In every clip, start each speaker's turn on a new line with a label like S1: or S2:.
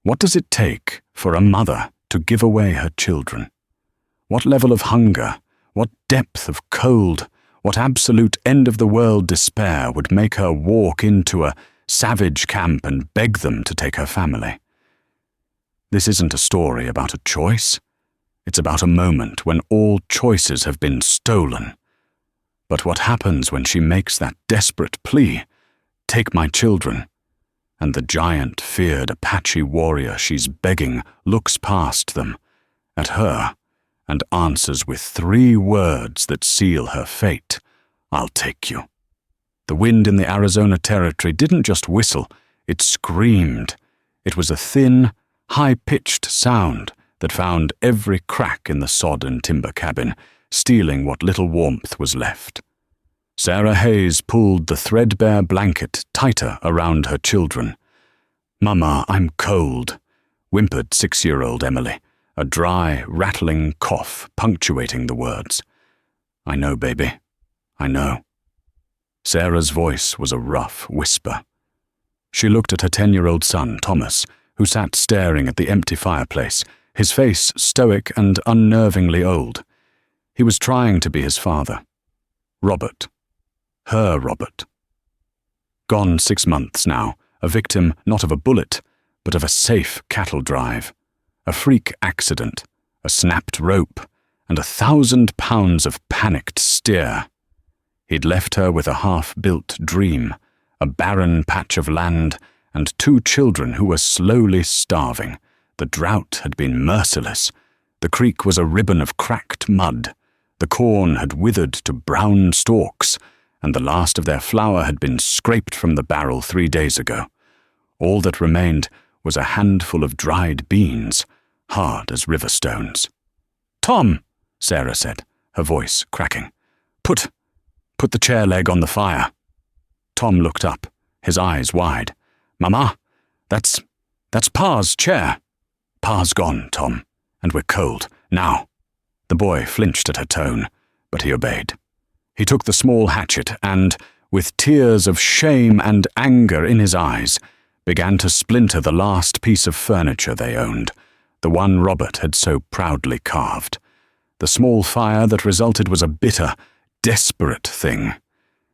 S1: What does it take for a mother to give away her children? What level of hunger, what depth of cold, what absolute end-of-the-world despair would make her walk into a savage camp and beg them to take her family? This isn't a story about a choice. It's about a moment when all choices have been stolen. But what happens when she makes that desperate plea, "Take my children," and the giant, feared Apache warrior she's begging looks past them, at her, and answers with 3 words that seal her fate: "I'll take you." The wind in the Arizona Territory didn't just whistle, it screamed. It was a thin, high-pitched sound that found every crack in the sodden timber cabin, stealing what little warmth was left. Sarah Hayes pulled the threadbare blanket tighter around her children. "Mama, I'm cold," whimpered 6-year-old Emily, a dry, rattling cough punctuating the words. "I know, baby. I know." Sarah's voice was a rough whisper. She looked at her 10-year-old son, Thomas, who sat staring at the empty fireplace, his face stoic and unnervingly old. He was trying to be his father. Robert. Her Robert. Gone 6 months now, a victim not of a bullet, but of a safe cattle drive, a freak accident, a snapped rope, and 1,000 pounds of panicked steer. He'd left her with a half-built dream, a barren patch of land, and 2 children who were slowly starving. The drought had been merciless. The creek was a ribbon of cracked mud. The corn had withered to brown stalks, and the last of their flour had been scraped from the barrel 3 days ago. All that remained was a handful of dried beans, hard as river stones. "Tom," Sarah said, her voice cracking. Put the chair leg on the fire." Tom looked up, his eyes wide. "Mama, that's Pa's chair." "Pa's gone, Tom, and we're cold. Now." The boy flinched at her tone, but he obeyed. He took the small hatchet and, with tears of shame and anger in his eyes, began to splinter the last piece of furniture they owned, the one Robert had so proudly carved. The small fire that resulted was a bitter, desperate thing.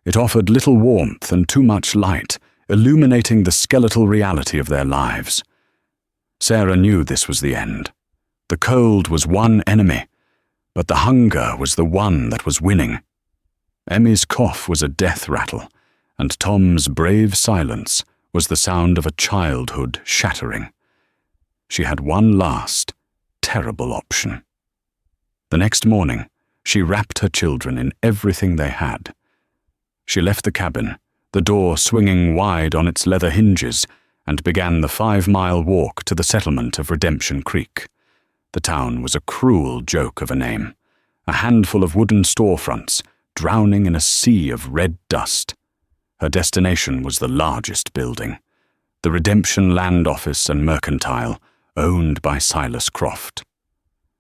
S1: It offered little warmth and too much light, illuminating the skeletal reality of their lives. Sarah knew this was the end. The cold was one enemy, but the hunger was the one that was winning. Emmy's cough was a death rattle, and Tom's brave silence was the sound of a childhood shattering. She had one last, terrible option. The next morning, she wrapped her children in everything they had. She left the cabin, the door swinging wide on its leather hinges, and began the 5-mile walk to the settlement of Redemption Creek. The town was a cruel joke of a name, a handful of wooden storefronts drowning in a sea of red dust. Her destination was the largest building, the Redemption Land Office and Mercantile, owned by Silas Croft.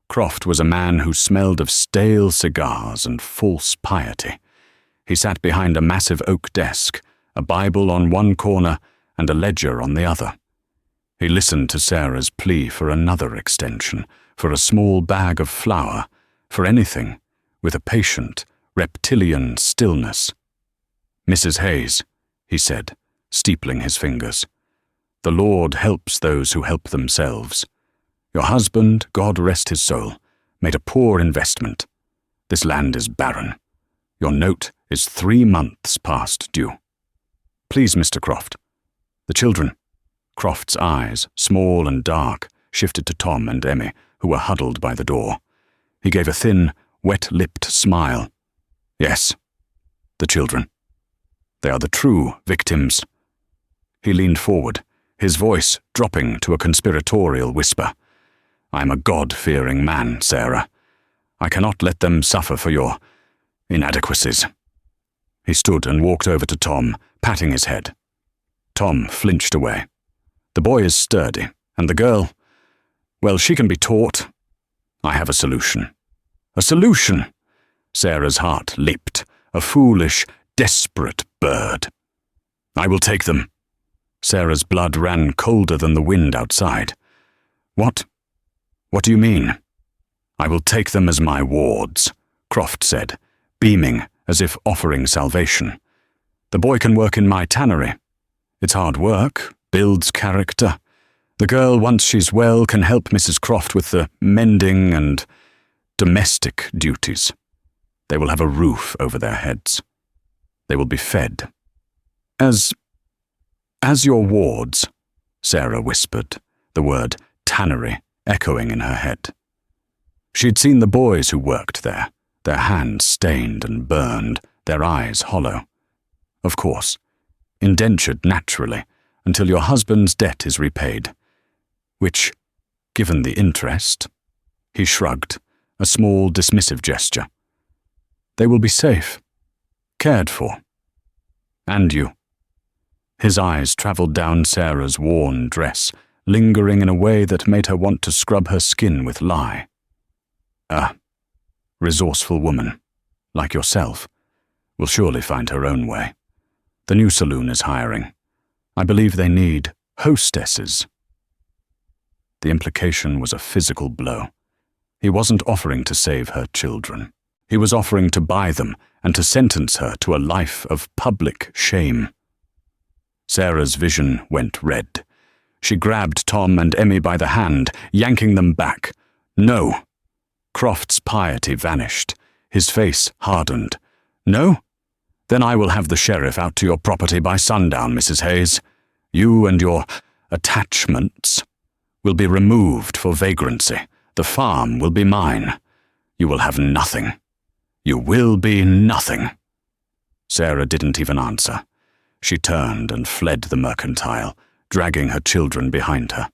S1: Croft was a man who smelled of stale cigars and false piety. He sat behind a massive oak desk, a Bible on one corner and a ledger on the other. He listened to Sarah's plea for another extension, for a small bag of flour, for anything, with a patient, reptilian stillness. "Mrs. Hayes," he said, steepling his fingers, "the Lord helps those who help themselves. Your husband, God rest his soul, made a poor investment. This land is barren. Your note is 3 months past due. Please, Mr. Croft." The children, Croft's eyes, small and dark, shifted to Tom and Emmy, who were huddled by the door. He gave a thin, wet-lipped smile. "Yes, the children. They are the true victims." He leaned forward, his voice dropping to a conspiratorial whisper. "I am a God-fearing man, Sarah. I cannot let them suffer for your inadequacies." He stood and walked over to Tom, patting his head. Tom flinched away. "The boy is sturdy, and the girl, well, she can be taught. I have a solution." "A solution?" Sarah's heart leaped, a foolish, desperate bird. "I will take them." Sarah's blood ran colder than the wind outside. What? What do you mean? I will take them as my wards, Croft said, beaming as if offering salvation. The boy can work in my tannery. It's hard work, builds character. The girl, once she's well, can help Mrs. Croft with the mending and domestic duties. They will have a roof over their heads. They will be fed. As your wards, Sarah whispered, the word tannery echoing in her head. She'd seen the boys who worked there, their hands stained and burned, their eyes hollow. Of course, indentured naturally, until your husband's debt is repaid. Which, given the interest, he shrugged, a small dismissive gesture. They will be safe, cared for. And you. His eyes travelled down Sarah's worn dress, lingering in a way that made her want to scrub her skin with lye. A resourceful woman, like yourself, will surely find her own way. The new saloon is hiring. I believe they need hostesses. The implication was a physical blow. He wasn't offering to save her children. He was offering to buy them and to sentence her to a life of public shame. Sarah's vision went red. She grabbed Tom and Emmy by the hand, yanking them back. No. Croft's piety vanished. His face hardened. No? Then I will have the sheriff out to your property by sundown, Mrs. Hayes. You and your attachments will be removed for vagrancy. The farm will be mine. You will have nothing. You will be nothing. Sarah didn't even answer. She turned and fled the mercantile, dragging her children behind her.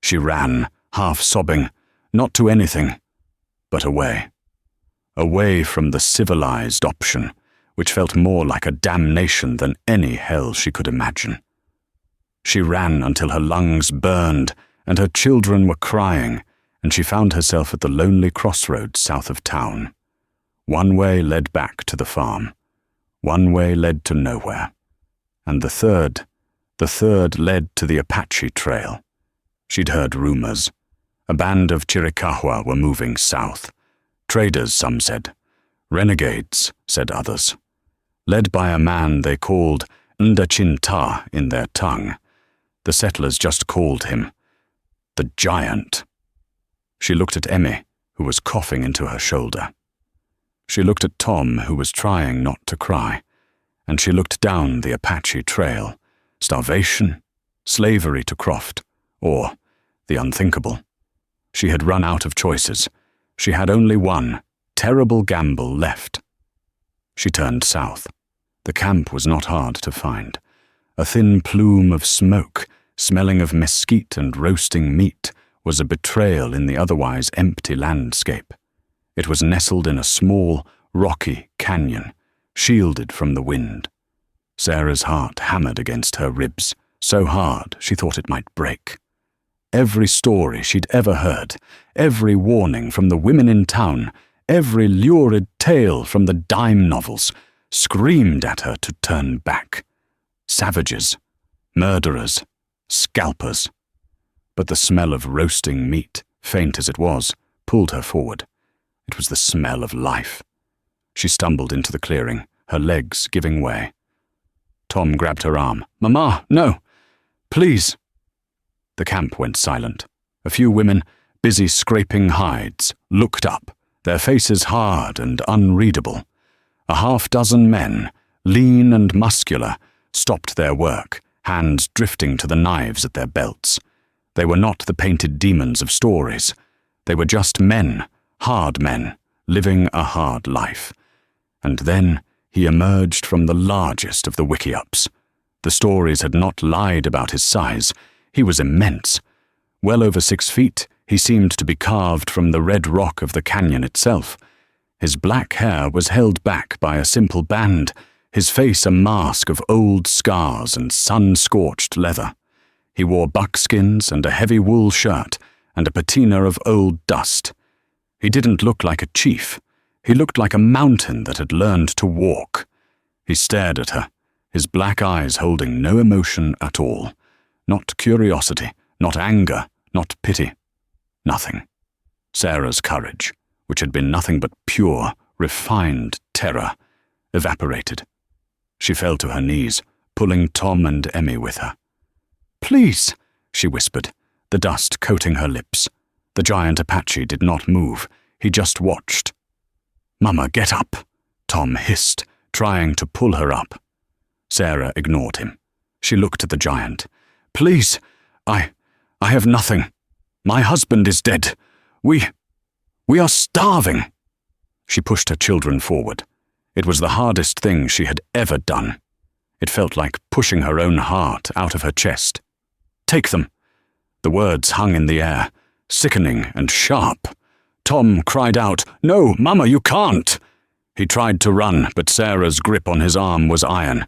S1: She ran, half sobbing, not to anything, but away. Away from the civilized option, which felt more like a damnation than any hell she could imagine. She ran until her lungs burned and her children were crying, and she found herself at the lonely crossroads south of town. One way led back to the farm. One way led to nowhere. And the third led to the Apache trail. She'd heard rumors. A band of Chiricahua were moving south. Traders, some said. Renegades, said others. Led by a man they called Ndachinta in their tongue. The settlers just called him the Giant. She looked at Emmy, who was coughing into her shoulder. She looked at Tom, who was trying not to cry, and she looked down the Apache trail. Starvation, slavery to Croft, or the unthinkable. She had run out of choices. She had only one terrible gamble left. She turned south. The camp was not hard to find. A thin plume of smoke, smelling of mesquite and roasting meat, was a betrayal in the otherwise empty landscape. It was nestled in a small, rocky canyon, shielded from the wind. Sarah's heart hammered against her ribs, so hard she thought it might break. Every story she'd ever heard, every warning from the women in town, every lurid tale from the dime novels, screamed at her to turn back. Savages, murderers, scalpers. But the smell of roasting meat, faint as it was, pulled her forward. It was the smell of life. She stumbled into the clearing, her legs giving way. Tom grabbed her arm. "Mama, no! Please!" The camp went silent. A few women, busy scraping hides, looked up, their faces hard and unreadable. A half-dozen men, lean and muscular, stopped their work, hands drifting to the knives at their belts. They were not the painted demons of stories. They were just men, hard men, living a hard life. And then he emerged from the largest of the wiki-ups. The stories had not lied about his size. He was immense. Well over 6 feet, he seemed to be carved from the red rock of the canyon itself. His black hair was held back by a simple band, his face a mask of old scars and sun-scorched leather. He wore buckskins and a heavy wool shirt and a patina of old dust. He didn't look like a chief. He looked like a mountain that had learned to walk. He stared at her, his black eyes holding no emotion at all. Not curiosity, not anger, not pity, Nothing. Sarah's courage, which had been nothing but pure, refined terror, evaporated. She fell to her knees, pulling Tom and Emmy with her. "Please," she whispered, the dust coating her lips. The giant Apache did not move. He just watched. "Mama, get up," Tom hissed, trying to pull her up. Sarah ignored him. She looked at the giant. "Please, I have nothing. My husband is dead. We are starving." She pushed her children forward. It was the hardest thing she had ever done. It felt like pushing her own heart out of her chest. "Take them." The words hung in the air, sickening and sharp. Tom cried out, "No, Mama, you can't!" He tried to run, but Sarah's grip on his arm was iron.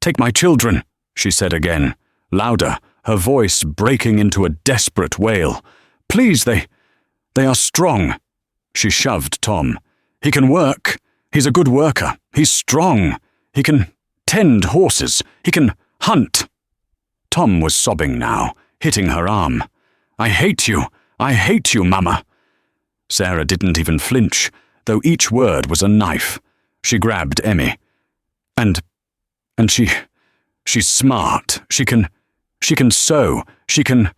S1: "Take my children," she said again, louder, her voice breaking into a desperate wail. "Please, they are strong." She shoved Tom. "He can work. He's a good worker. He's strong. He can tend horses. He can hunt." Tom was sobbing now, hitting her arm. "I hate you. I hate you, Mama." Sarah didn't even flinch, though each word was a knife. She grabbed Emmy. And she's smart. She can sew. She can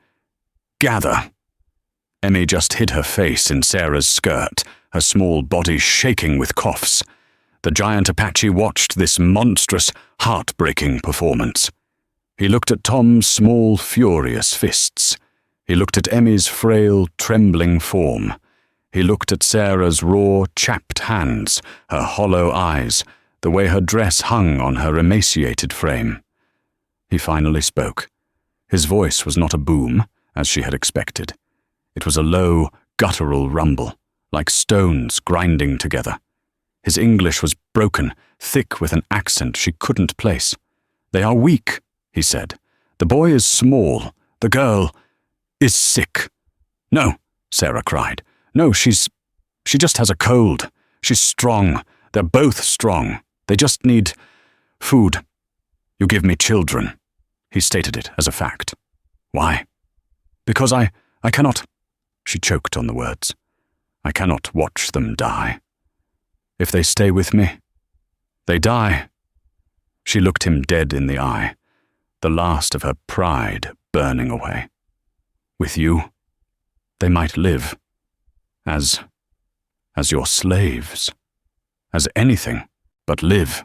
S1: gather. Emmy just hid her face in Sarah's skirt, her small body shaking with coughs. The giant Apache watched this monstrous, heartbreaking performance. He looked at Tom's small, furious fists. He looked at Emmy's frail, trembling form. He looked at Sarah's raw, chapped hands, her hollow eyes, the way her dress hung on her emaciated frame. He finally spoke. His voice was not a boom, as she had expected. It was a low, guttural rumble, like stones grinding together. His English was broken, thick with an accent she couldn't place. "They are weak," he said. "The boy is small. The girl is sick." "No," Sarah cried. "No, she just has a cold. She's strong. They're both strong. They just need food. You give me children." He stated it as a fact. "Why?" "Because I cannot..." She choked on the words. "I cannot watch them die. If they stay with me, they die." She looked him dead in the eye, the last of her pride burning away. "With you, they might live. As your slaves. As anything but live."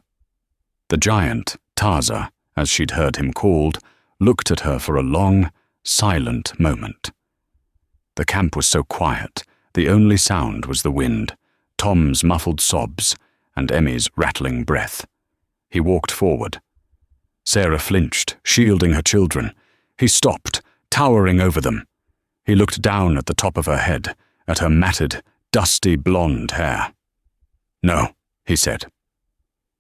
S1: The giant, Taza, as she'd heard him called, looked at her for a long, silent moment. The camp was so quiet, the only sound was the wind, Tom's muffled sobs, and Emmy's rattling breath. He walked forward. Sarah flinched, shielding her children. He stopped, towering over them. He looked down at the top of her head, at her matted, dusty blonde hair. "No," he said.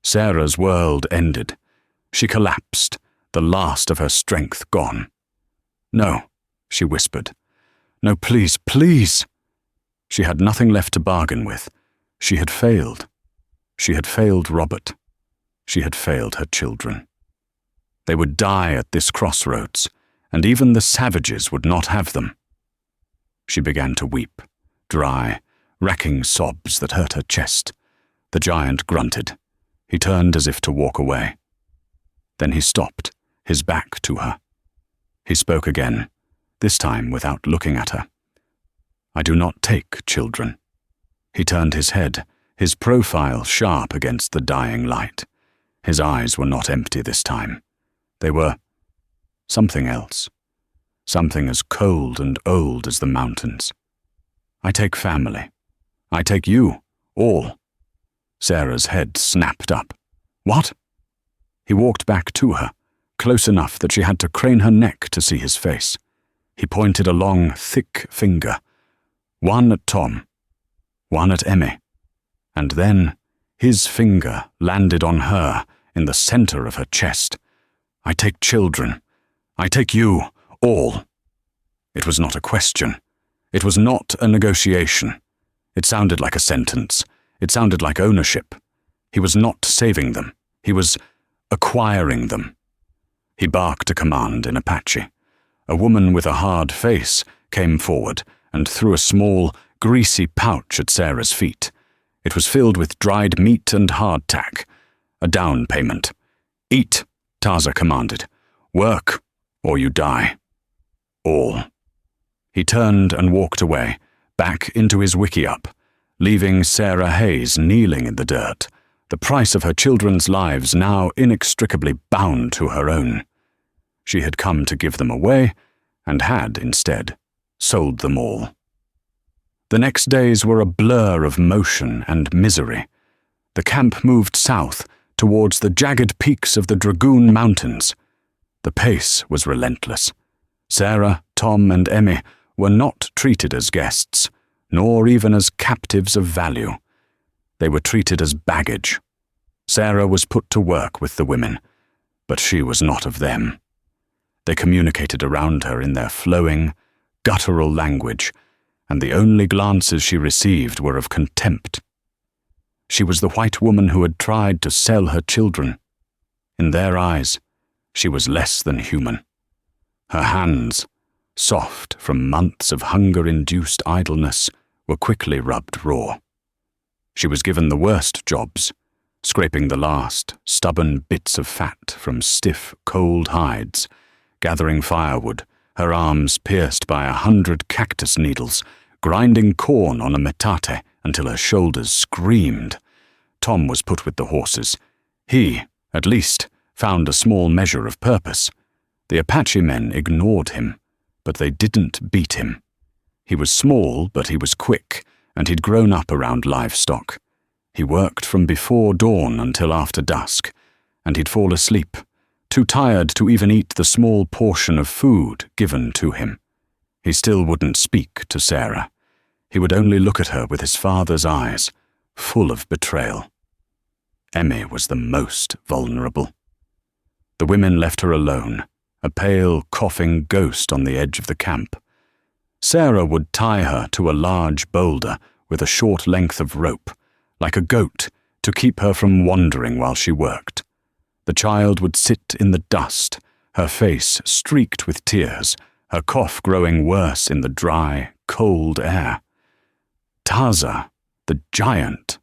S1: Sarah's world ended. She collapsed, the last of her strength gone. "No," she whispered. "No, please, please." She had nothing left to bargain with. She had failed. She had failed Robert. She had failed her children. They would die at this crossroads, and even the savages would not have them. She began to weep, dry, racking sobs that hurt her chest. The giant grunted. He turned as if to walk away. Then he stopped, his back to her. He spoke again, this time without looking at her. "I do not take children." He turned his head, his profile sharp against the dying light. His eyes were not empty this time. They were something else, something as cold and old as the mountains. "I take family. I take you, all." Sarah's head snapped up. "What?" He walked back to her, close enough that she had to crane her neck to see his face. He pointed a long, thick finger, one at Tom, one at Emmy, and then his finger landed on her in the center of her chest. "I take children. I take you, all." It was not a question. It was not a negotiation. It sounded like a sentence. It sounded like ownership. He was not saving them. He was acquiring them. He barked a command in Apache. A woman with a hard face came forward, and threw a small, greasy pouch at Sarah's feet. It was filled with dried meat and hardtack. A down payment. "Eat," Taza commanded. "Work, or you die. All." He turned and walked away, back into his wiki-up, leaving Sarah Hayes kneeling in the dirt, the price of her children's lives now inextricably bound to her own. She had come to give them away, and had, instead, sold them all. The next days were a blur of motion and misery. The camp moved south, towards the jagged peaks of the Dragoon Mountains. The pace was relentless. Sarah, Tom, and Emmy were not treated as guests, nor even as captives of value. They were treated as baggage. Sarah was put to work with the women, but she was not of them. They communicated around her in their flowing, guttural language, and the only glances she received were of contempt. She was the white woman who had tried to sell her children. In their eyes, she was less than human. Her hands, soft from months of hunger-induced idleness, were quickly rubbed raw. She was given the worst jobs, scraping the last, stubborn bits of fat from stiff, cold hides, gathering firewood, her arms pierced by 100 cactus needles, grinding corn on a metate until her shoulders screamed. Tom was put with the horses. He, at least, found a small measure of purpose. The Apache men ignored him, but they didn't beat him. He was small, but he was quick, and he'd grown up around livestock. He worked from before dawn until after dusk, and he'd fall asleep, too tired to even eat the small portion of food given to him. He still wouldn't speak to Sarah. He would only look at her with his father's eyes, full of betrayal. Emmy was the most vulnerable. The women left her alone, a pale, coughing ghost on the edge of the camp. Sarah would tie her to a large boulder with a short length of rope, like a goat, to keep her from wandering while she worked. The child would sit in the dust, her face streaked with tears, her cough growing worse in the dry, cold air. Taza, the giant.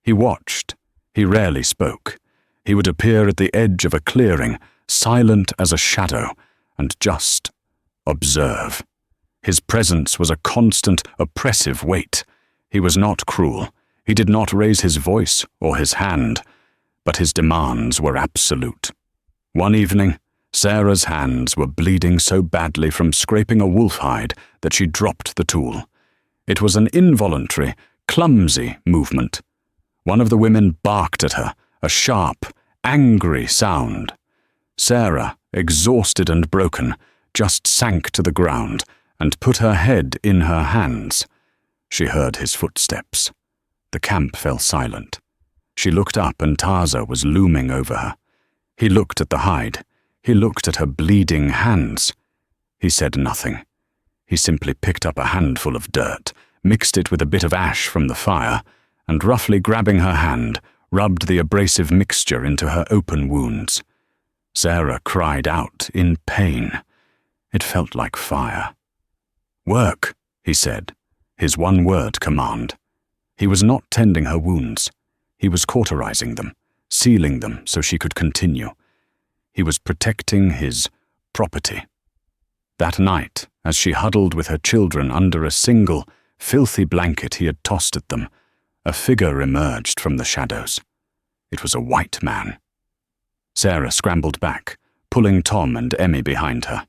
S1: He watched. He rarely spoke. He would appear at the edge of a clearing, silent as a shadow, and just observe. His presence was a constant, oppressive weight. He was not cruel. He did not raise his voice or his hand, but his demands were absolute. One evening, Sarah's hands were bleeding so badly from scraping a wolf hide that she dropped the tool. It was an involuntary, clumsy movement. One of the women barked at her, a sharp, angry sound. Sarah, exhausted and broken, just sank to the ground and put her head in her hands. She heard his footsteps. The camp fell silent. She looked up and Taza was looming over her. He looked at the hide. He looked at her bleeding hands. He said nothing. He simply picked up a handful of dirt, mixed it with a bit of ash from the fire, and roughly grabbing her hand, rubbed the abrasive mixture into her open wounds. Sarah cried out in pain. It felt like fire. "Work," he said, his one-word command. He was not tending her wounds. He was cauterizing them, sealing them so she could continue. He was protecting his property. That night, as she huddled with her children under a single, filthy blanket he had tossed at them, a figure emerged from the shadows. It was a white man. Sarah scrambled back, pulling Tom and Emmy behind her.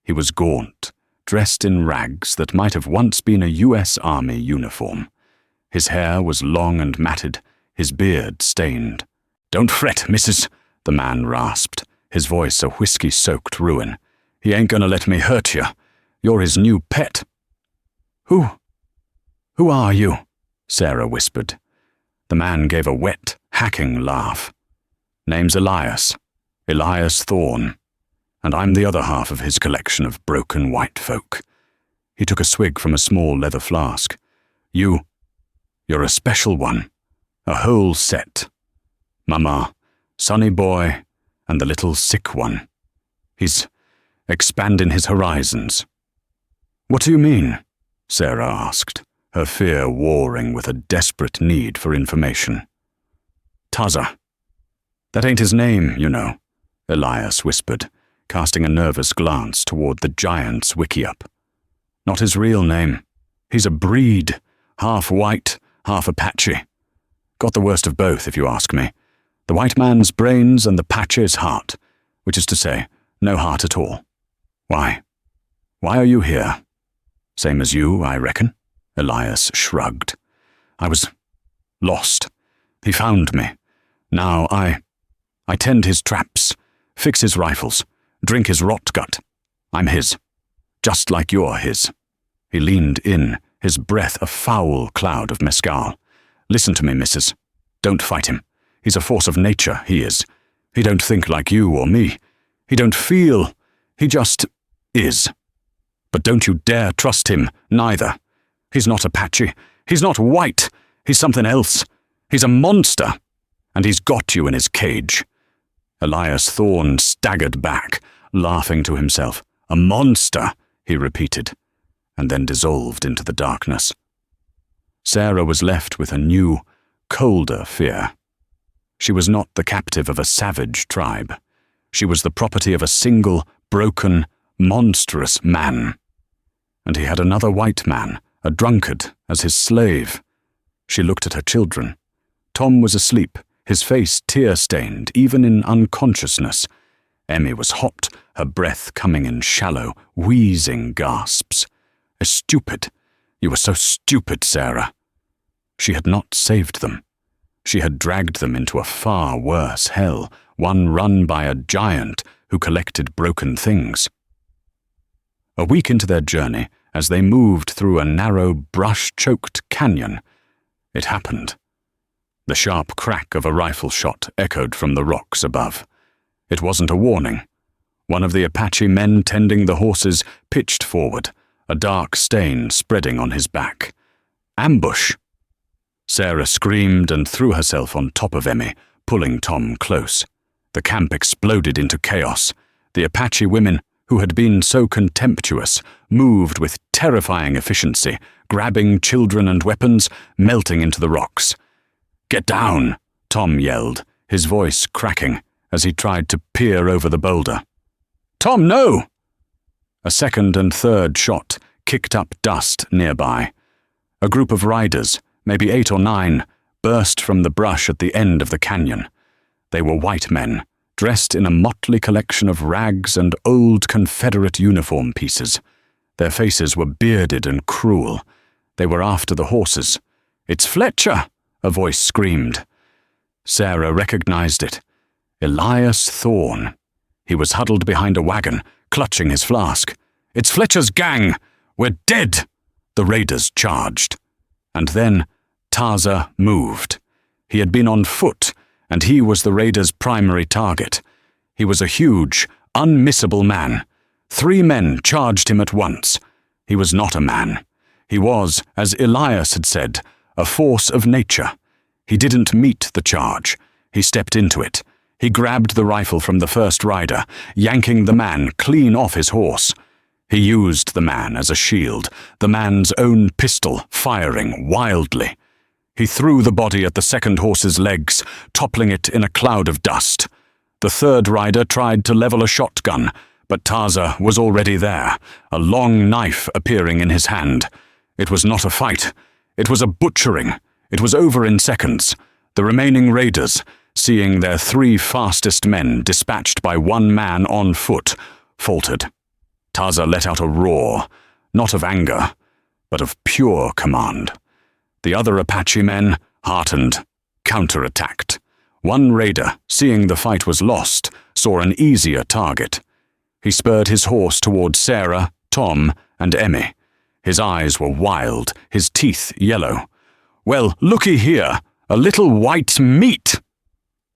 S1: He was gaunt, dressed in rags that might have once been a U.S. Army uniform. His hair was long and matted, his beard stained. "Don't fret, missus," the man rasped, his voice a whiskey-soaked ruin. "He ain't gonna let me hurt you. You're his new pet." Who are you?" Sarah whispered. The man gave a wet, hacking laugh. "Name's Elias Thorne, and I'm the other half of his collection of broken white folk." He took a swig from a small leather flask. You're a special one, a whole set. Mama, Sonny boy, and the little sick one. He's expanding his horizons." "What do you mean?" Sarah asked, her fear warring with a desperate need for information. Taza. That ain't his name, you know, Elias whispered, casting a nervous glance toward the giant's wickiup. Not his real name. He's a breed, half white, half Apache. Got the worst of both, if you ask me. The white man's brains and the Apache's heart, which is to say, no heart at all. Why? Why are you here? Same as you, I reckon, Elias shrugged. I was lost. He found me. Now I tend his traps, fix his rifles, drink his rot gut. I'm his. Just like you're his. He leaned in, his breath a foul cloud of mescal. Listen to me, missus. Don't fight him. He's a force of nature, he is. He don't think like you or me. He don't feel. He just is. But don't you dare trust him, neither. He's not Apache. He's not white. He's something else. He's a monster. And he's got you in his cage. Elias Thorne staggered back, laughing to himself. A monster, he repeated, and then dissolved into the darkness. Sarah was left with a new, colder fear. She was not the captive of a savage tribe. She was the property of a single, broken, monstrous man. And he had another white man, a drunkard, as his slave. She looked at her children. Tom was asleep, his face tear-stained, even in unconsciousness. Emmy was hot, her breath coming in shallow, wheezing gasps. Stupid. You were so stupid, Sarah. She had not saved them. She had dragged them into a far worse hell, one run by a giant who collected broken things. A week into their journey, as they moved through a narrow, brush-choked canyon, it happened. The sharp crack of a rifle shot echoed from the rocks above. It wasn't a warning. One of the Apache men tending the horses pitched forward, a dark stain spreading on his back. Ambush! Sarah screamed and threw herself on top of Emmy, pulling Tom close. The camp exploded into chaos. The Apache women, who had been so contemptuous, moved with terrifying efficiency, grabbing children and weapons, melting into the rocks. "Get down!" Tom yelled, his voice cracking as he tried to peer over the boulder. "Tom, no!" A second and third shot kicked up dust nearby. A group of riders, maybe 8 or 9, burst from the brush at the end of the canyon. They were white men, dressed in a motley collection of rags and old Confederate uniform pieces. Their faces were bearded and cruel. They were after the horses. "It's Fletcher!" a voice screamed. Sarah recognized it. Elias Thorne. He was huddled behind a wagon, clutching his flask. "It's Fletcher's gang! We're dead!" The raiders charged. And then Taza moved. He had been on foot, and he was the raiders' primary target. He was a huge, unmissable man. 3 men charged him at once. He was not a man. He was, as Elias had said, a force of nature. He didn't meet the charge. He stepped into it. He grabbed the rifle from the first rider, yanking the man clean off his horse. He used the man as a shield, the man's own pistol firing wildly. He threw the body at the second horse's legs, toppling it in a cloud of dust. The third rider tried to level a shotgun, but Taza was already there, a long knife appearing in his hand. It was not a fight. It was a butchering. It was over in seconds. The remaining raiders, seeing their 3 fastest men dispatched by 1 man on foot, faltered. Taza let out a roar, not of anger, but of pure command. The other Apache men, heartened, counterattacked. One raider, seeing the fight was lost, saw an easier target. He spurred his horse toward Sarah, Tom, and Emmy. His eyes were wild, his teeth yellow. "Well, looky here, a little white meat!"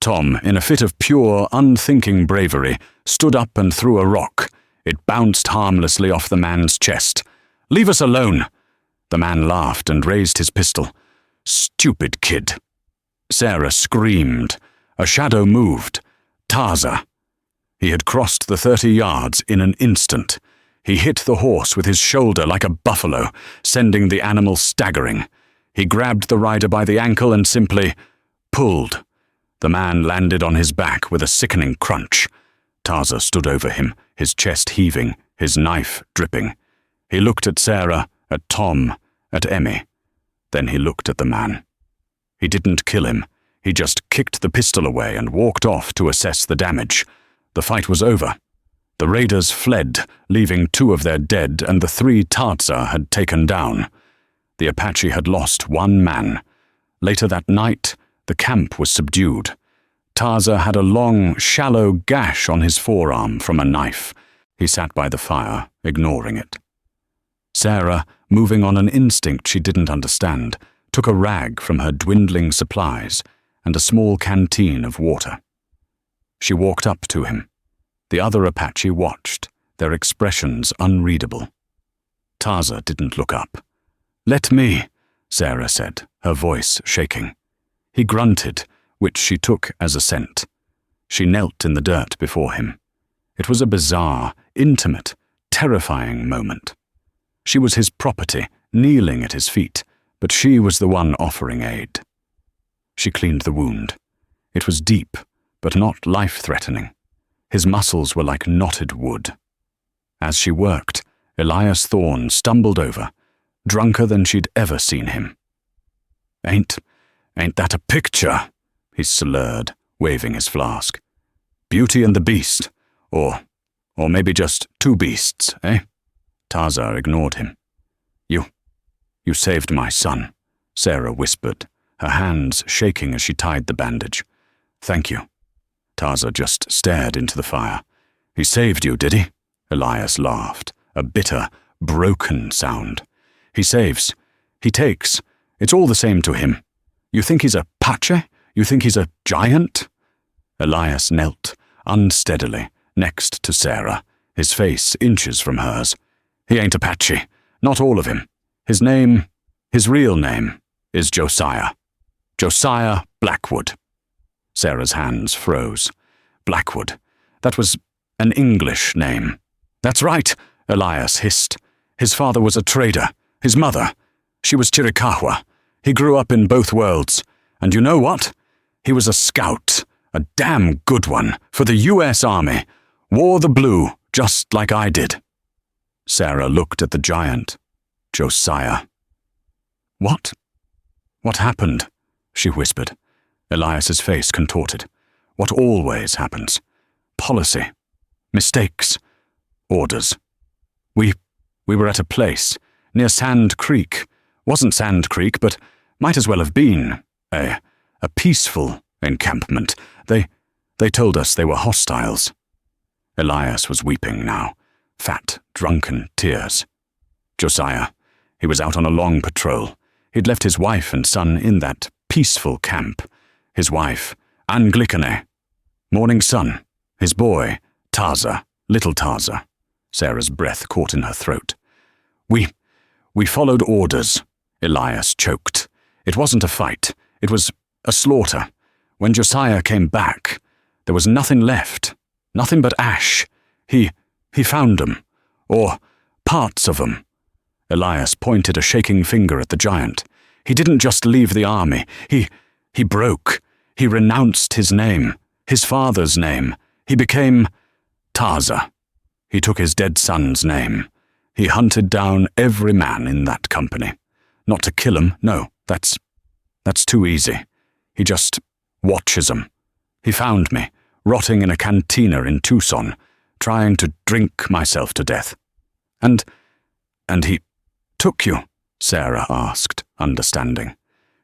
S1: Tom, in a fit of pure, unthinking bravery, stood up and threw a rock. It bounced harmlessly off the man's chest. "Leave us alone!" The man laughed and raised his pistol. "Stupid kid!" Sarah screamed. A shadow moved. Taza. He had crossed the 30 yards in an instant. He hit the horse with his shoulder like a buffalo, sending the animal staggering. He grabbed the rider by the ankle and simply pulled. The man landed on his back with a sickening crunch. Taza stood over him, his chest heaving, his knife dripping. He looked at Sarah, at Tom, at Emmy. Then he looked at the man. He didn't kill him. He just kicked the pistol away and walked off to assess the damage. The fight was over. The raiders fled, leaving 2 of their dead, and the 3 Taza had taken down. The Apache had lost 1 man. Later that night, the camp was subdued. Taza had a long, shallow gash on his forearm from a knife. He sat by the fire, ignoring it. Sarah, moving on an instinct she didn't understand, took a rag from her dwindling supplies and a small canteen of water. She walked up to him. The other Apache watched, their expressions unreadable. Taza didn't look up. "Let me," Sarah said, her voice shaking. He grunted, which she took as assent. She knelt in the dirt before him. It was a bizarre, intimate, terrifying moment. She was his property, kneeling at his feet, but she was the one offering aid. She cleaned the wound. It was deep, but not life-threatening. His muscles were like knotted wood. As she worked, Elias Thorne stumbled over, drunker than she'd ever seen him. Ain't that a picture?" he slurred, waving his flask. "Beauty and the Beast, or maybe just 2 beasts, eh?" Taza ignored him. You saved my son," Sarah whispered, her hands shaking as she tied the bandage. "Thank you." Taza just stared into the fire. "He saved you, did he?" Elias laughed, a bitter, broken sound. "He saves. He takes. It's all the same to him. You think he's a Apache? You think he's a giant?" Elias knelt, unsteadily, next to Sarah, his face inches from hers. "He ain't Apache. Not all of him. His real name, is Josiah. Josiah Blackwood." Sarah's hands froze. Blackwood. That was an English name. "That's right," Elias hissed. "His father was a trader. His mother. She was Chiricahua. He grew up in both worlds. And you know what? He was a scout, a damn good one, for the U.S. Army. Wore the blue, just like I did." Sarah looked at the giant. Josiah. What happened?" she whispered. Elias's face contorted. "What always happens. Policy. Mistakes. Orders. We were at a place, near Sand Creek. Wasn't Sand Creek, but might as well have been. A peaceful encampment. They told us they were hostiles." Elias was weeping now, fat, drunken tears. Josiah. He was out on a long patrol. He'd left his wife and son in that peaceful camp. His wife, Anglicane. Morning sun. His boy, Taza, little Taza. Sarah's breath caught in her throat. We followed orders," Elias choked. "It wasn't a fight. It was a slaughter. When Josiah came back, there was nothing left. Nothing but ash. He found 'em. Or parts of 'em." Elias pointed a shaking finger at the giant. "He didn't just leave the army. He broke. He renounced his name, his father's name. He became Taza. He took his dead son's name. He hunted down every man in that company. Not to kill 'em, no, that's too easy. He just watches 'em. He found me, rotting in a cantina in Tucson, trying to drink myself to death. And he took you?" Sarah asked, understanding.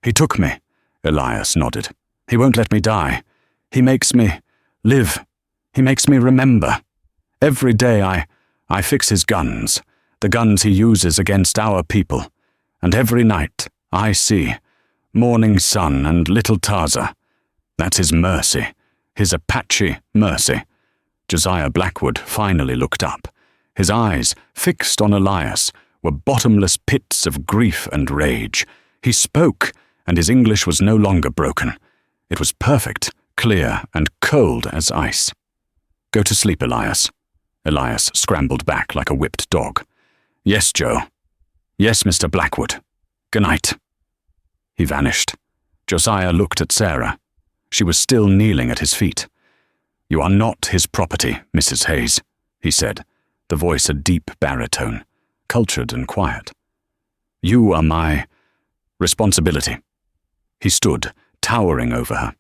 S1: "He took me," Elias nodded. "He won't let me die. He makes me live. He makes me remember. Every day I fix his guns, the guns he uses against our people. And every night I see morning sun and little Taza. That's his mercy, his Apache mercy." Josiah Blackwood finally looked up. His eyes, fixed on Elias, were bottomless pits of grief and rage. He spoke, and his English was no longer broken. It was perfect, clear, and cold as ice. "Go to sleep, Elias." Elias scrambled back like a whipped dog. "Yes, Joe. Yes, Mr. Blackwood. Good night." He vanished. Josiah looked at Sarah. She was still kneeling at his feet. "You are not his property, Mrs. Hayes," he said, the voice a deep baritone, cultured and quiet. "You are my responsibility." He stood, towering over her.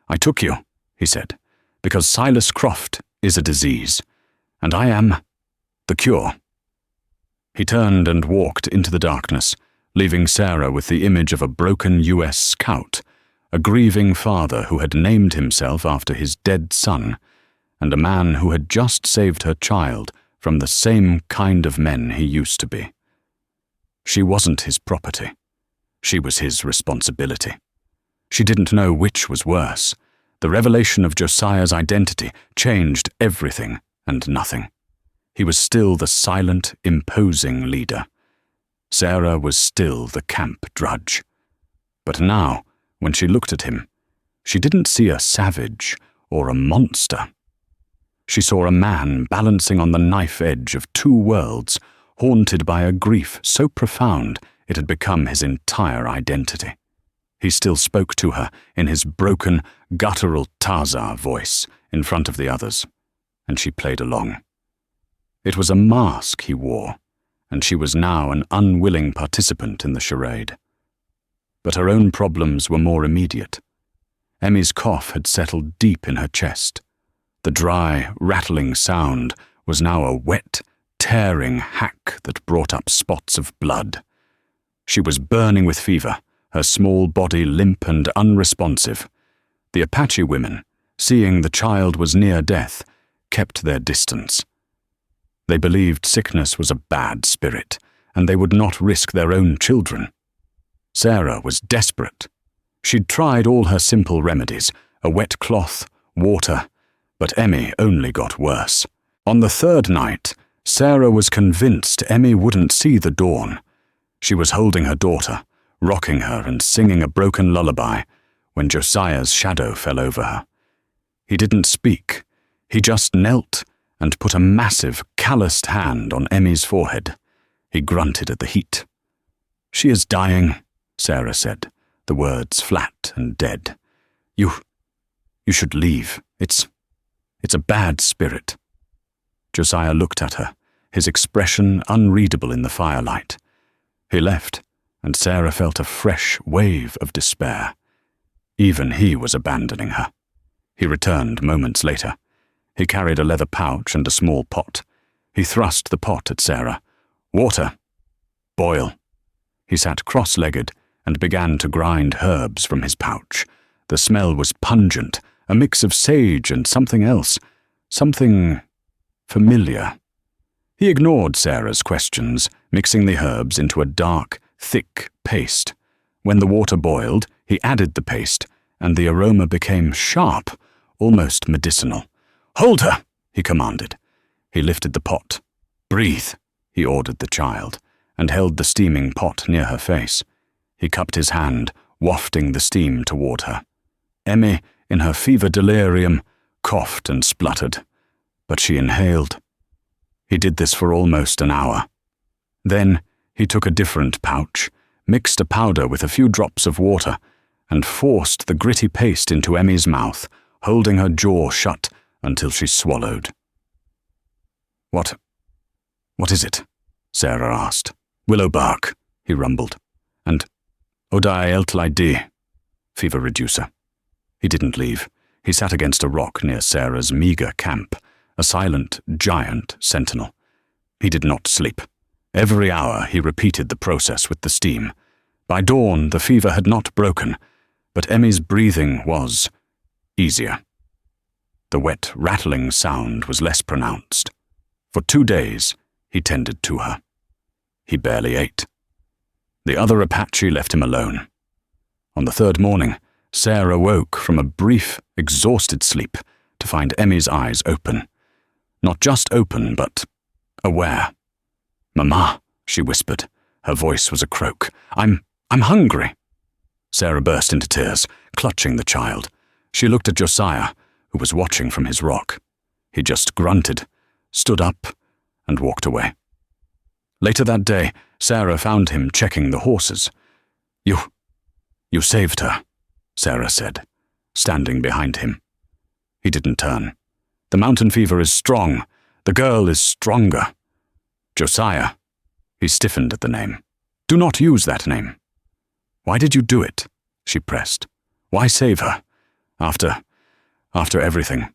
S1: "I took you," he said, "because Silas Croft is a disease, and I am the cure." He turned and walked into the darkness, leaving Sarah with the image of a broken U.S. scout, a grieving father who had named himself after his dead son, and a man who had just saved her child from the same kind of men he used to be. She wasn't his property. She was his responsibility. She didn't know which was worse. The revelation of Josiah's identity changed everything and nothing. He was still the silent, imposing leader. Sarah was still the camp drudge. But now, when she looked at him, she didn't see a savage or a monster. She saw a man balancing on the knife edge of two worlds, haunted by a grief so profound it had become his entire identity. He still spoke to her in his broken, guttural Tarzar voice in front of the others, and she played along. It was a mask he wore, and she was now an unwilling participant in the charade. But her own problems were more immediate. Emmy's cough had settled deep in her chest. The dry, rattling sound was now a wet, tearing hack that brought up spots of blood. She was burning with fever, her small body limp and unresponsive. The Apache women, seeing the child was near death, kept their distance. They believed sickness was a bad spirit, and they would not risk their own children. Sarah was desperate. She'd tried all her simple remedies, a wet cloth, water, but Emmy only got worse. On the third night, Sarah was convinced Emmy wouldn't see the dawn. She was holding her daughter, rocking her and singing a broken lullaby, when Josiah's shadow fell over her. He didn't speak. He just knelt and put a massive, calloused hand on Emmy's forehead. He grunted at the heat. "She is dying," Sarah said, the words flat and dead. You should leave. It's a bad spirit." Josiah looked at her, his expression unreadable in the firelight. He left, and Sarah felt a fresh wave of despair. Even he was abandoning her. He returned moments later. He carried a leather pouch and a small pot. He thrust the pot at Sarah. "Water. Boil." He sat cross-legged and began to grind herbs from his pouch. The smell was pungent, a mix of sage and something else, something familiar. He ignored Sarah's questions, mixing the herbs into a dark, thick paste. When the water boiled, he added the paste, and the aroma became sharp, almost medicinal. "Hold her," he commanded. He lifted the pot. "Breathe," he ordered the child, and held the steaming pot near her face. He cupped his hand, wafting the steam toward her. Emmy, in her fever delirium, coughed and spluttered, but she inhaled. He did this for almost an hour. Then he took a different pouch, mixed a powder with a few drops of water, and forced the gritty paste into Emmy's mouth, holding her jaw shut until she swallowed. What is it?" Sarah asked. "Willow bark," he rumbled, "and Odai-Eltlai-D, fever reducer." He didn't leave. He sat against a rock near Sarah's meager camp, a silent, giant sentinel. He did not sleep. Every hour he repeated the process with the steam. By dawn the fever had not broken, but Emmy's breathing was easier. The wet, rattling sound was less pronounced. For 2 days, he tended to her. He barely ate. The other Apache left him alone. On the third morning, Sarah woke from a brief, exhausted sleep to find Emmy's eyes open. Not just open, but aware. "Mama," she whispered. Her voice was a croak. I'm hungry." Sarah burst into tears, clutching the child. She looked at Josiah, who was watching from his rock. He just grunted, stood up, and walked away. Later that day, Sarah found him checking the horses. You saved her," Sarah said, standing behind him. He didn't turn. "The mountain fever is strong. The girl is stronger. Josiah." He stiffened at the name. "Do not use that name." "Why did you do it?" she pressed. "Why save her? After everything."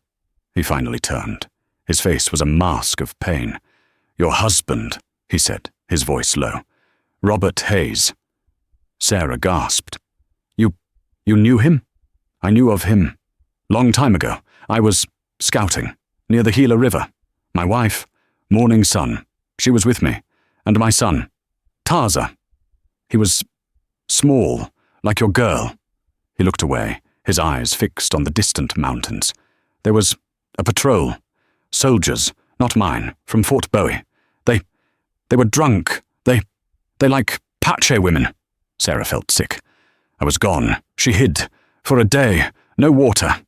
S1: He finally turned. His face was a mask of pain. "Your husband," he said, his voice low. "Robert Hayes." Sarah gasped. You knew him?" "I knew of him. Long time ago. I was scouting, near the Gila River. My wife, Morning Sun, she was with me, and my son, Tarza. He was small, like your girl." He looked away, his eyes fixed on the distant mountains. "There was a patrol. Soldiers, not mine, from Fort Bowie. They were drunk. They like Apache women." Sarah felt sick. "I was gone. She hid. For a day. No water.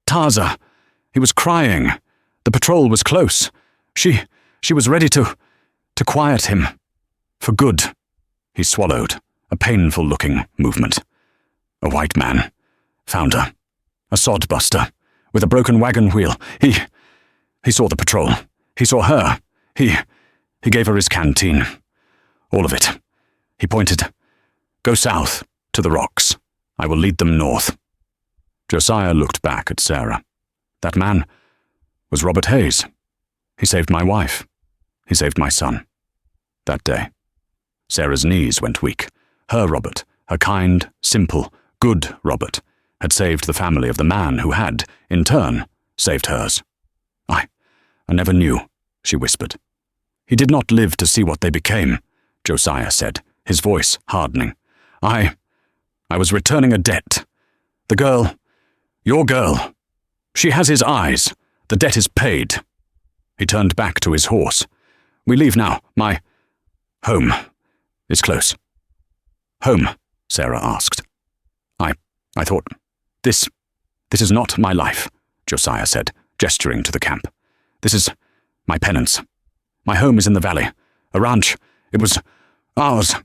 S1: Tarza. He was crying. The patrol was close. She was ready to quiet him. For good." He swallowed, a painful-looking movement. "A white man. Found her. A sod-buster. With a broken wagon wheel. He saw the patrol. He saw her. He gave her his canteen. All of it. He pointed. 'Go south, to the rocks. I will lead them north.'" Josiah looked back at Sarah. "That man was Robert Hayes. He saved my wife. He saved my son. That day." Sarah's knees went weak. Her Robert, her kind, simple, good Robert, had saved the family of the man who had, in turn, saved hers. I never knew," she whispered. "He did not live to see what they became," Josiah said, his voice hardening. I was returning a debt. The girl, your girl, she has his eyes. The debt is paid." He turned back to his horse. "We leave now. My home is close." "Home?" Sarah asked. I thought, this is not my life," Josiah said, gesturing to the camp. "This is my penance. My home is in the valley. A ranch. It was ours."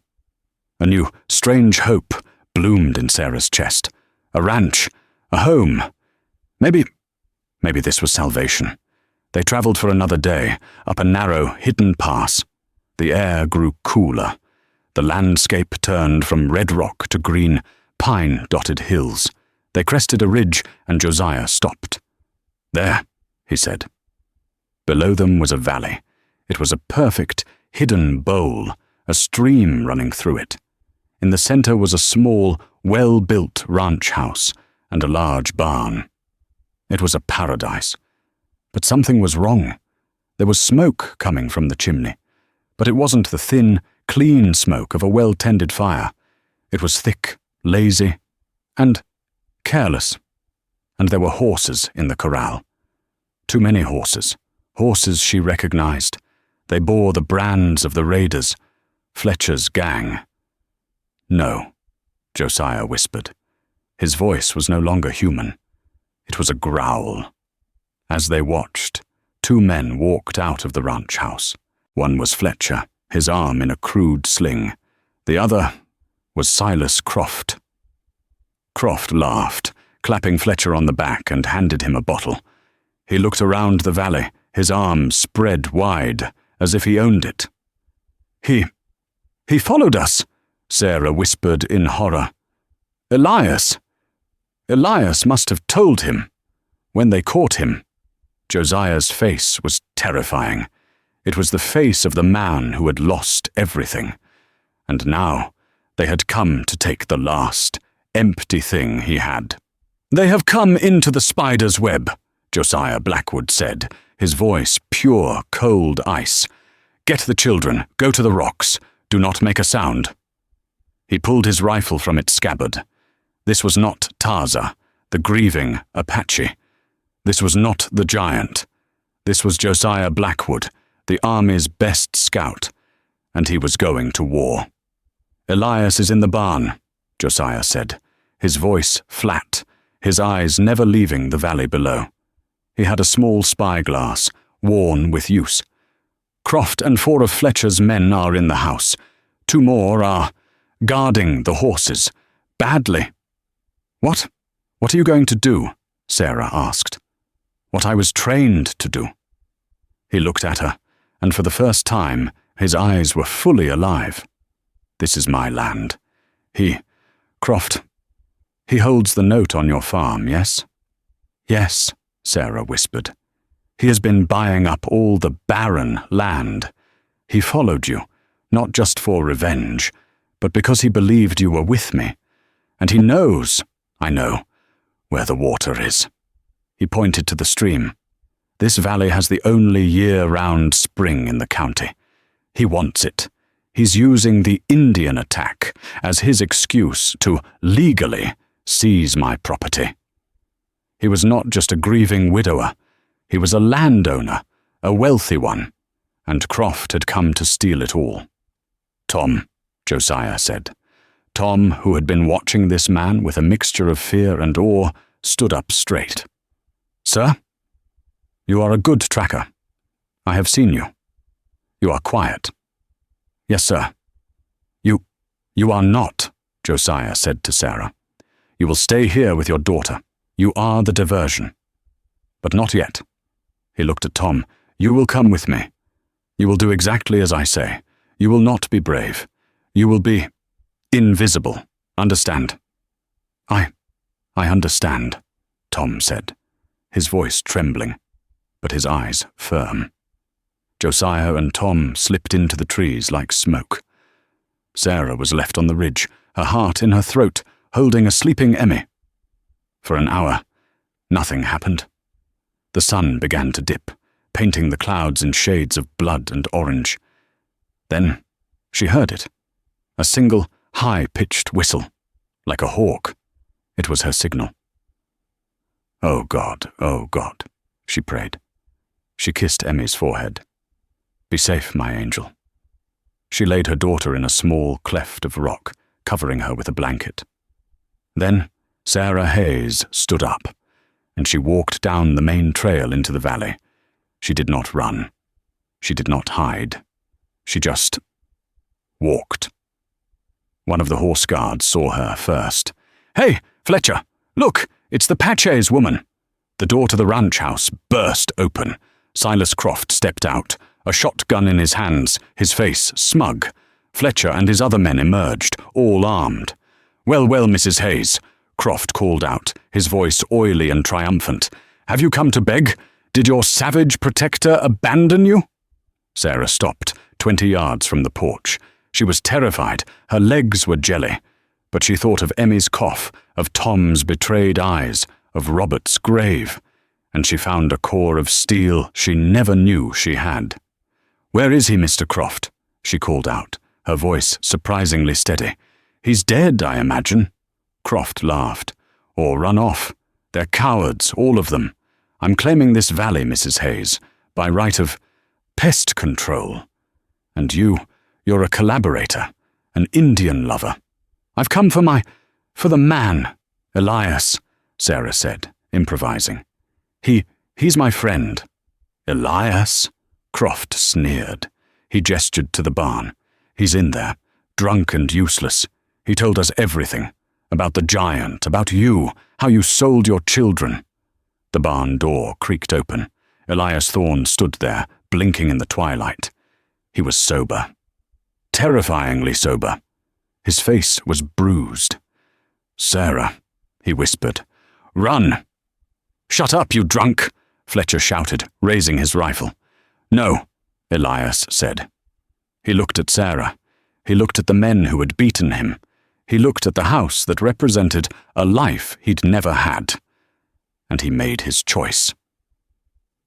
S1: A new, strange hope bloomed in Sarah's chest. A ranch. A home. Maybe this was salvation. They traveled for another day, up a narrow, hidden pass. The air grew cooler. The landscape turned from red rock to green, pine-dotted hills. They crested a ridge, and Josiah stopped. "There," he said. Below them was a valley. It was a perfect, hidden bowl, a stream running through it. In the center was a small, well-built ranch house and a large barn. It was a paradise. But something was wrong. There was smoke coming from the chimney, but it wasn't the thin, clean smoke of a well-tended fire. It was thick, lazy, and careless. And there were horses in the corral. Too many horses. Horses she recognized. They bore the brands of the raiders, Fletcher's gang. "No," Josiah whispered. His voice was no longer human. It was a growl. As they watched, two men walked out of the ranch house. One was Fletcher, his arm in a crude sling. The other was Silas Croft. Croft laughed, clapping Fletcher on the back, and handed him a bottle. He looked around the valley, his arms spread wide, as if he owned it. He followed us," Sarah whispered in horror. Elias must have told him. When they caught him." Josiah's face was terrifying. It was the face of the man who had lost everything. And now they had come to take the last, empty thing he had. "They have come into the spider's web," Josiah Blackwood said, his voice pure, cold ice. "Get the children, go to the rocks, do not make a sound." He pulled his rifle from its scabbard. This was not Tarza, the grieving Apache. This was not the giant. This was Josiah Blackwood, the Army's best scout, and he was going to war. "Elias is in the barn," Josiah said, his voice flat, his eyes never leaving the valley below. He had a small spyglass, worn with use. Croft and 4 of Fletcher's men are in the house. 2 more are guarding the horses. Badly. What? What are you going to do? Sarah asked. What I was trained to do. He looked at her, and for the first time, his eyes were fully alive. This is my land. Croft, he holds the note on your farm, yes? Yes, Sarah whispered. He has been buying up all the barren land. He followed you, not just for revenge, but because he believed you were with me. And he knows, I know, where the water is. He pointed to the stream. This valley has the only year-round spring in the county. He wants it. He's using the Indian attack as his excuse to legally seize my property. He was not just a grieving widower. He was a landowner, a wealthy one, and Croft had come to steal it all. Tom, Josiah said. Tom, who had been watching this man with a mixture of fear and awe, stood up straight. Sir, you are a good tracker. I have seen you. You are quiet. Yes, sir. You are not, Josiah said to Sarah. You will stay here with your daughter. You are the diversion. But not yet. He looked at Tom. You will come with me. You will do exactly as I say. You will not be brave. You will be invisible. Understand? I understand, Tom said, his voice trembling, but his eyes firm. Josiah and Tom slipped into the trees like smoke. Sarah was left on the ridge, her heart in her throat, holding a sleeping Emmy. For an hour, nothing happened. The sun began to dip, painting the clouds in shades of blood and orange. Then she heard it, a single high-pitched whistle, like a hawk. It was her signal. Oh God, she prayed. She kissed Emmy's forehead. Be safe, my angel. She laid her daughter in a small cleft of rock, covering her with a blanket. Then Sarah Hayes stood up, and she walked down the main trail into the valley. She did not run. She did not hide. She just walked. One of the horse guards saw her first. Hey, Fletcher, look, it's the Apache's woman. The door to the ranch house burst open. Silas Croft stepped out, a shotgun in his hands, his face smug. Fletcher and his other men emerged, all armed. Well, Mrs. Hayes, Croft called out, his voice oily and triumphant. Have you come to beg? Did your savage protector abandon you? Sarah stopped, 20 yards from the porch. She was terrified. Her legs were jelly. But she thought of Emmy's cough, of Tom's betrayed eyes, of Robert's grave, and she found a core of steel she never knew she had. Where is he, Mr. Croft? She called out, her voice surprisingly steady. He's dead, I imagine. Croft laughed. Or run off. They're cowards, all of them. I'm claiming this valley, Mrs. Hayes, by right of pest control. And you're a collaborator, an Indian lover. I've come for the man, Elias, Sarah said, improvising. He's my friend. Elias? Croft sneered. He gestured to the barn. He's in there, drunk and useless. He told us everything. About the giant, about you, how you sold your children. The barn door creaked open. Elias Thorne stood there, blinking in the twilight. He was sober. Terrifyingly sober. His face was bruised. Sarah, he whispered. Run! Shut up, you drunk! Fletcher shouted, raising his rifle. No, Elias said. He looked at Sarah. He looked at the men who had beaten him. He looked at the house that represented a life he'd never had. And he made his choice.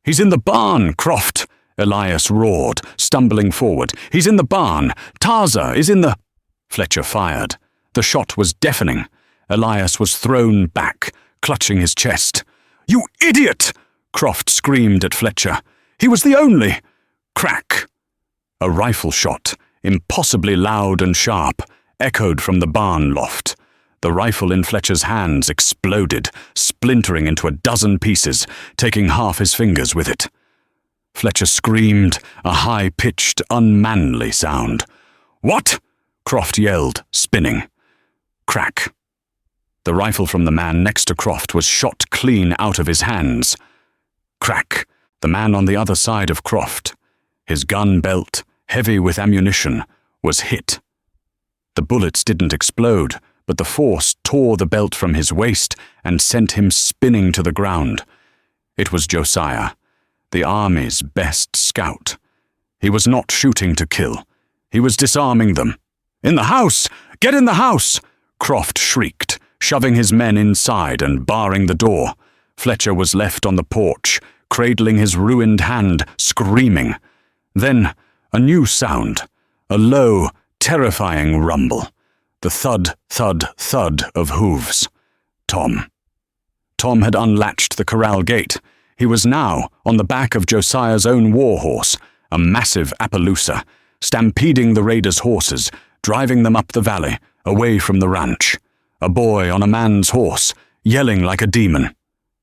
S1: He's in the barn, Croft! Elias roared, stumbling forward. He's in the barn! Tarza is in the... Fletcher fired. The shot was deafening. Elias was thrown back, clutching his chest. You idiot! Croft screamed at Fletcher. He was the only... Crack! A rifle shot, impossibly loud and sharp, echoed from the barn loft. The rifle in Fletcher's hands exploded, splintering into a dozen pieces, taking half his fingers with it. Fletcher screamed, a high-pitched, unmanly sound. "What?" Croft yelled, spinning. Crack. The rifle from the man next to Croft was shot clean out of his hands. Crack. The man on the other side of Croft, his gun belt, heavy with ammunition, was hit. The bullets didn't explode, but the force tore the belt from his waist and sent him spinning to the ground. It was Josiah, the army's best scout. He was not shooting to kill. He was disarming them. "In the house! Get in the house!" Croft shrieked, shoving his men inside and barring the door. Fletcher was left on the porch, cradling his ruined hand, screaming. Then a new sound, a low, terrifying rumble. The thud, thud, thud of hooves. Tom. Tom had unlatched the corral gate. He was now on the back of Josiah's own war horse, a massive Appaloosa, stampeding the raiders' horses, driving them up the valley, away from the ranch. A boy on a man's horse, yelling like a demon.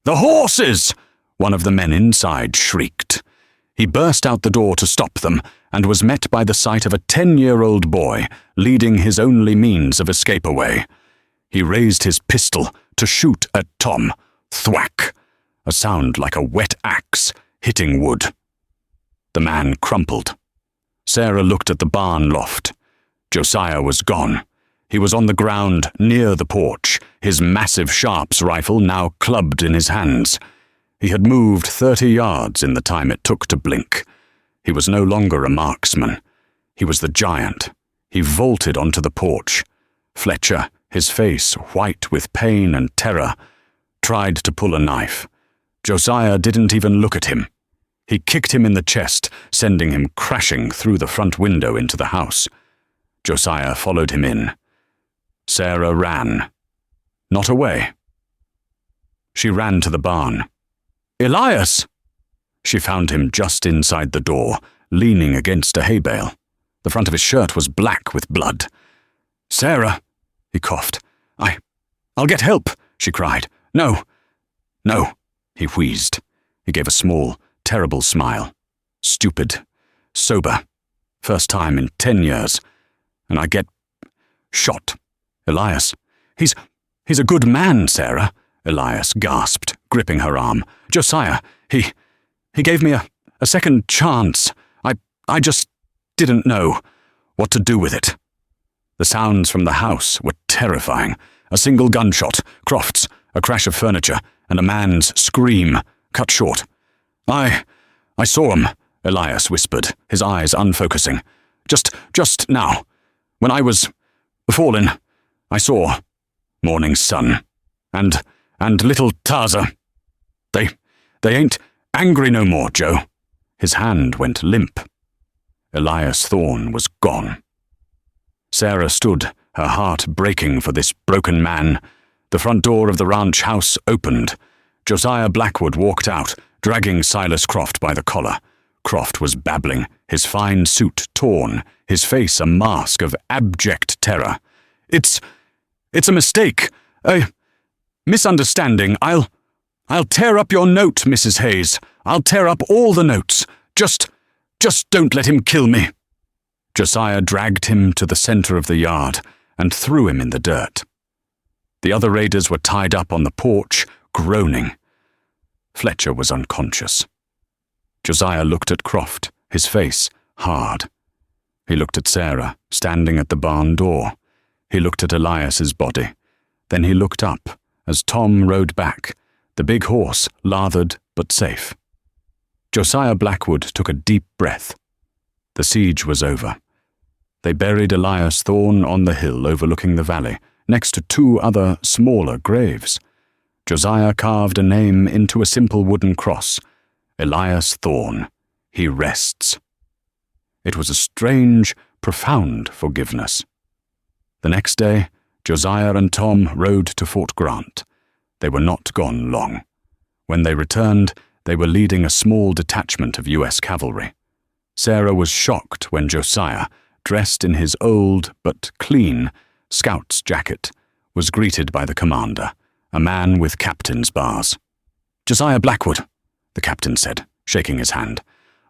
S1: "The horses!" one of the men inside shrieked. He burst out the door to stop them, and was met by the sight of a 10-year-old boy leading his only means of escape away. He raised his pistol to shoot at Tom. Thwack! A sound like a wet axe hitting wood. The man crumpled. Sarah looked at the barn loft. Josiah was gone. He was on the ground near the porch, his massive Sharps rifle now clubbed in his hands. He had moved 30 yards in the time it took to blink. He was no longer a marksman. He was the giant. He vaulted onto the porch. Fletcher, his face white with pain and terror, tried to pull a knife. Josiah didn't even look at him. He kicked him in the chest, sending him crashing through the front window into the house. Josiah followed him in. Sarah ran. Not away. She ran to the barn. "Elias!" She found him just inside the door, leaning against a hay bale. The front of his shirt was black with blood. "Sarah," he coughed. I'll get help," she cried. No, he wheezed. He gave a small, terrible smile. "Stupid. Sober. First time in 10 years. And I get shot. Elias. He's a good man, Sarah," Elias gasped, gripping her arm. "Josiah, he gave me a second chance. I just didn't know what to do with it." The sounds from the house were terrifying. A single gunshot, Croft's, a crash of furniture, and a man's scream, cut short. I saw him," Elias whispered, his eyes unfocusing. Just now. When I was falling, I saw morning sun. And little Taza. They ain't angry no more, Joe." His hand went limp. Elias Thorne was gone. Sarah stood, her heart breaking for this broken man. The front door of the ranch house opened. Josiah Blackwood walked out, dragging Silas Croft by the collar. Croft was babbling, his fine suit torn, his face a mask of abject terror. It's a mistake, a misunderstanding. I'll tear up your note, Mrs. Hayes. I'll tear up all the notes. Just don't let him kill me." Josiah dragged him to the center of the yard and threw him in the dirt. The other raiders were tied up on the porch, groaning. Fletcher was unconscious. Josiah looked at Croft, his face hard. He looked at Sarah, standing at the barn door. He looked at Elias's body. Then he looked up as Tom rode back, the big horse lathered but safe. Josiah Blackwood took a deep breath. The siege was over. They buried Elias Thorne on the hill overlooking the valley, next to 2 other, smaller graves. Josiah carved a name into a simple wooden cross. Elias Thorne, he rests. It was a strange, profound forgiveness. The next day, Josiah and Tom rode to Fort Grant. They were not gone long. When they returned, they were leading a small detachment of U.S. cavalry. Sarah was shocked when Josiah, dressed in his old but clean scout's jacket, was greeted by the commander, a man with captain's bars. "Josiah Blackwood," the captain said, shaking his hand.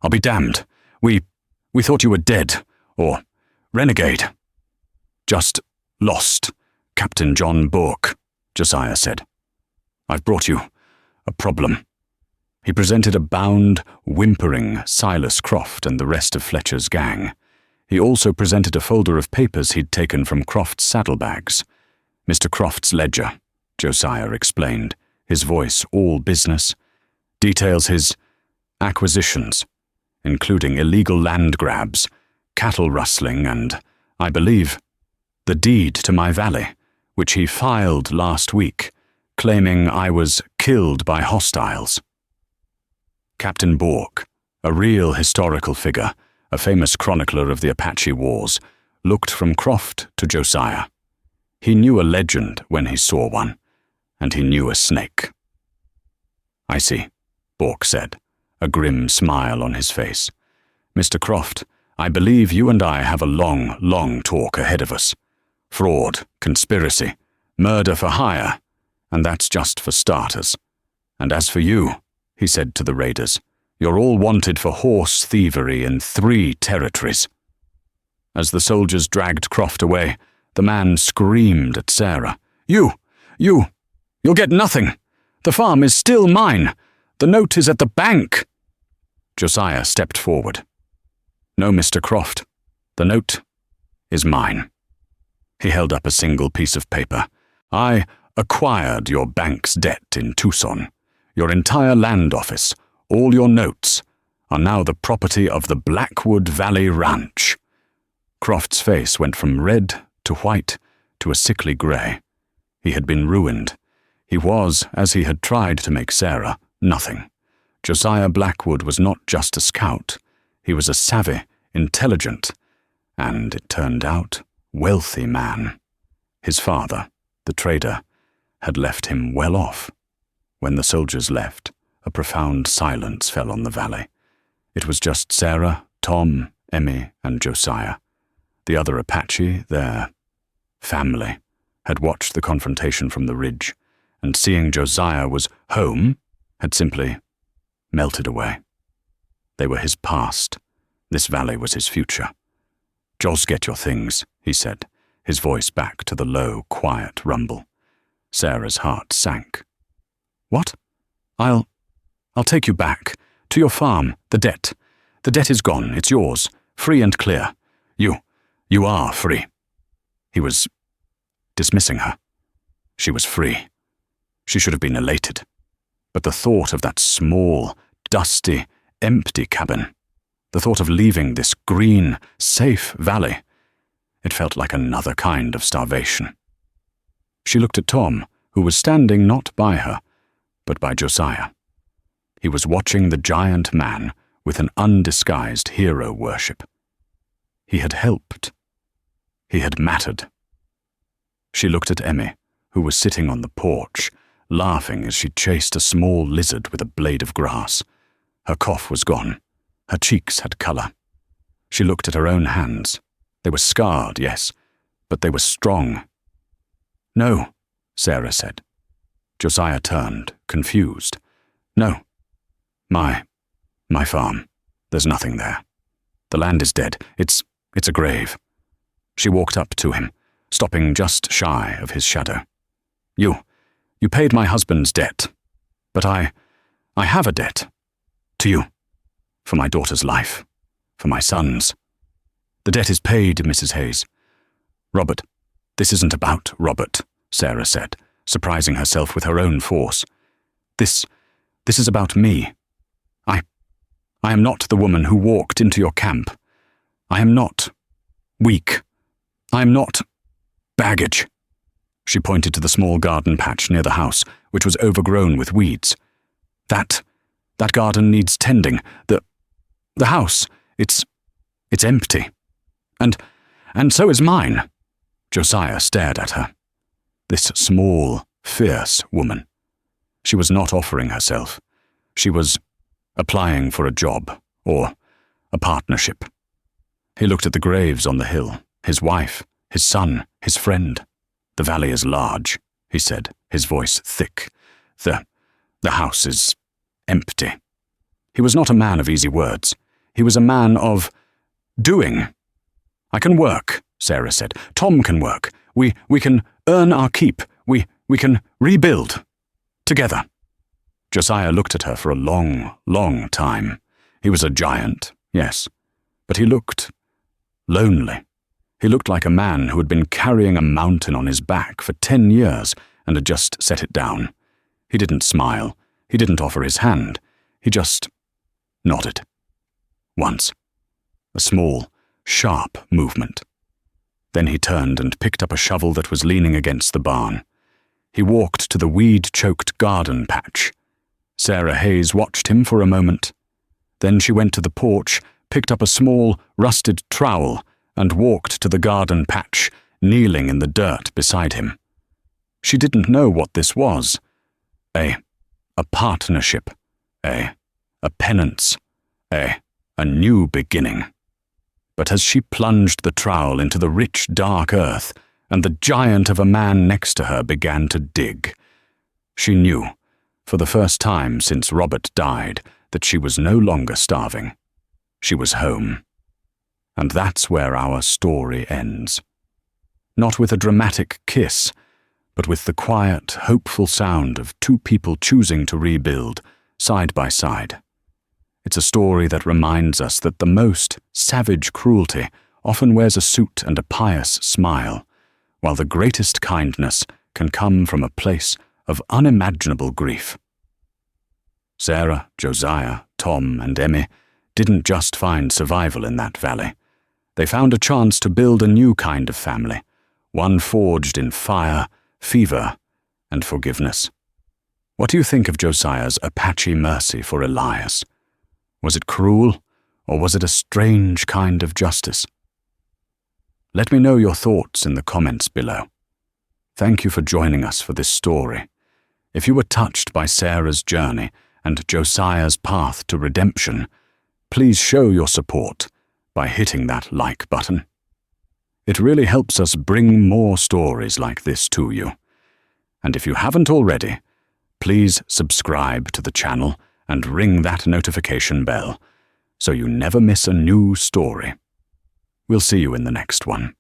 S1: I'll be damned. We thought you were dead, or renegade. Just lost, Captain John Bourke, Josiah said. I've brought you a problem. He presented a bound, whimpering Silas Croft and the rest of Fletcher's gang. He also presented a folder of papers he'd taken from Croft's saddlebags. Mr. Croft's ledger, Josiah explained, his voice all business, details his acquisitions, including illegal land grabs, cattle rustling, and, I believe, the deed to my valley, which he filed last week, claiming I was killed by hostiles. Captain Bourke, a real historical figure, a famous chronicler of the Apache Wars, looked from Croft to Josiah. He knew a legend when he saw one, and he knew a snake. I see, Bourke said, a grim smile on his face. Mr. Croft, I believe you and I have a long, long talk ahead of us. Fraud, conspiracy, murder for hire, and that's just for starters. And as for you, he said to the raiders, you're all wanted for horse thievery in 3 territories. As the soldiers dragged Croft away, the man screamed at Sarah. You'll get nothing. The farm is still mine. The note is at the bank. Josiah stepped forward. No, Mr. Croft. The note is mine. He held up a single piece of paper. I acquired your bank's debt in Tucson. Your entire land office, all your notes, are now the property of the Blackwood Valley Ranch. Croft's face went from red to white to a sickly grey. He had been ruined. He was, as he had tried to make Sarah, nothing. Josiah Blackwood was not just a scout. He was a savvy, intelligent, and, it turned out, wealthy man. His father, the trader, had left him well off. When the soldiers left, a profound silence fell on the valley. It was just Sarah, Tom, Emmy, and Josiah. The other Apache, their family, had watched the confrontation from the ridge, and seeing Josiah was home, had simply melted away. They were his past. This valley was his future. "Jos, get your things," he said, his voice back to the low, quiet rumble. Sarah's heart sank. "What? I'll take you back. To your farm. The debt. The debt is gone. It's yours. Free and clear. You are free." He was dismissing her. She was free. She should have been elated. But the thought of that small, dusty, empty cabin, the thought of leaving this green, safe valley, it felt like another kind of starvation. She looked at Tom, who was standing not by her, but by Josiah. He was watching the giant man with an undisguised hero worship. He had helped. He had mattered. She looked at Emmy, who was sitting on the porch, laughing as she chased a small lizard with a blade of grass. Her cough was gone. Her cheeks had colour. She looked at her own hands. They were scarred, yes, but they were strong. "No," Sarah said. Josiah turned, confused. "No. My farm. There's nothing there. The land is dead. It's a grave." She walked up to him, stopping just shy of his shadow. You paid my husband's debt, but I have a debt. To you. For my daughter's life. For my son's. The debt is paid, Mrs. Hayes. Robert, this isn't about Robert, Sarah said, surprising herself with her own force. This is about me. I am not the woman who walked into your camp. I am not weak. I am not baggage. She pointed to the small garden patch near the house, which was overgrown with weeds. That garden needs tending. The house, it's empty. And so is mine. Josiah stared at her. This small, fierce woman. She was not offering herself. She was applying for a job, or a partnership. He looked at the graves on the hill, his wife, his son, his friend. "The valley is large," he said, his voice thick. The house is empty." He was not a man of easy words. He was a man of doing. "I can work," Sarah said. "Tom can work. We can earn our keep. We can rebuild. Together." Josiah looked at her for a long, long time. He was a giant, yes, but he looked lonely. He looked like a man who had been carrying a mountain on his back for 10 years and had just set it down. He didn't smile. He didn't offer his hand. He just nodded. Once. A small, sharp movement. Then he turned and picked up a shovel that was leaning against the barn. He walked to the weed-choked garden patch. Sarah Hayes watched him for a moment. Then she went to the porch, picked up a small, rusted trowel, and walked to the garden patch, kneeling in the dirt beside him. She didn't know what this was. A partnership. A penance. A new beginning. But as she plunged the trowel into the rich, dark earth, and the giant of a man next to her began to dig, she knew, for the first time since Robert died, that she was no longer starving. She was home. And that's where our story ends. Not with a dramatic kiss, but with the quiet, hopeful sound of two people choosing to rebuild, side by side. It's a story that reminds us that the most savage cruelty often wears a suit and a pious smile, while the greatest kindness can come from a place of unimaginable grief. Sarah, Josiah, Tom, and Emmy didn't just find survival in that valley. They found a chance to build a new kind of family, one forged in fire, fever, and forgiveness. What do you think of Josiah's Apache mercy for Elias? Was it cruel, or was it a strange kind of justice? Let me know your thoughts in the comments below. Thank you for joining us for this story. If you were touched by Sarah's journey and Josiah's path to redemption, please show your support by hitting that like button. It really helps us bring more stories like this to you. And if you haven't already, please subscribe to the channel and ring that notification bell so you never miss a new story. We'll see you in the next one.